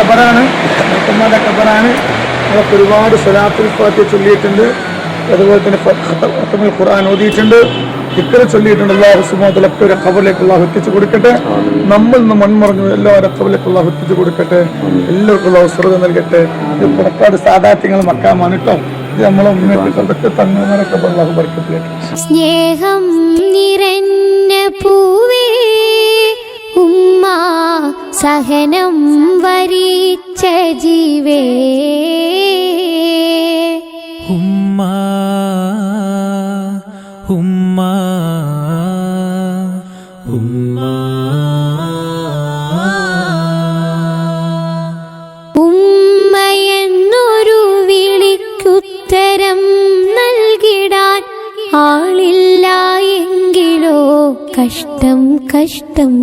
ഖബറാണ്, ഉമ്മയുടെ ഖബറാണ്. അതൊക്കെ ഒരുപാട് സ്വലാത്തുൽ ഫാത്തിഹ ചൊല്ലിയിട്ടുണ്ട്. അതുപോലെ തന്നെ ഖത്തമുൽ ഖുർആൻ ഓതിയിട്ടുണ്ട്, ദിക്ർ ചൊല്ലിയിട്ടുണ്ട്. അല്ലാഹു സുബ്ഹാനഹു വ തആല ഒരു ഖബറിലേക്ക് അല്ലാഹു എത്തിച്ചു കൊടുക്കട്ടെ. നമ്മൾ നിന്ന് മൺമറഞ്ഞു എല്ലാവരും ഖബറിലേക്ക് അല്ലാഹു എത്തിച്ചു കൊടുക്കട്ടെ. എല്ലാവർക്കും അല്ലാഹു സ്വർഗ്ഗം നൽകട്ടെ. ഇത് പുറക്കാട് സാദാത്യങ്ങൾ മക്കാമാണ് കേട്ടോ. ഇത് നമ്മളെ മുന്നേറ്റത്തൊക്കെ തങ്ങന്മാരൊക്കെ അല്ലാഹു ബർക്കത്തിലേക്ക്. സ്നേഹം നിറഞ്ഞ പൂവേ ഉമ്മ, സഹനം വരിച്ച ജീവേ ഉമ്മ ഉമ്മ ഉമ്മ ഉമ്മയെന്നൊരു വിളിക്കുത്തരം നൽകിടാൻ ആളില്ല എങ്കിലോ കഷ്ടം കഷ്ടം.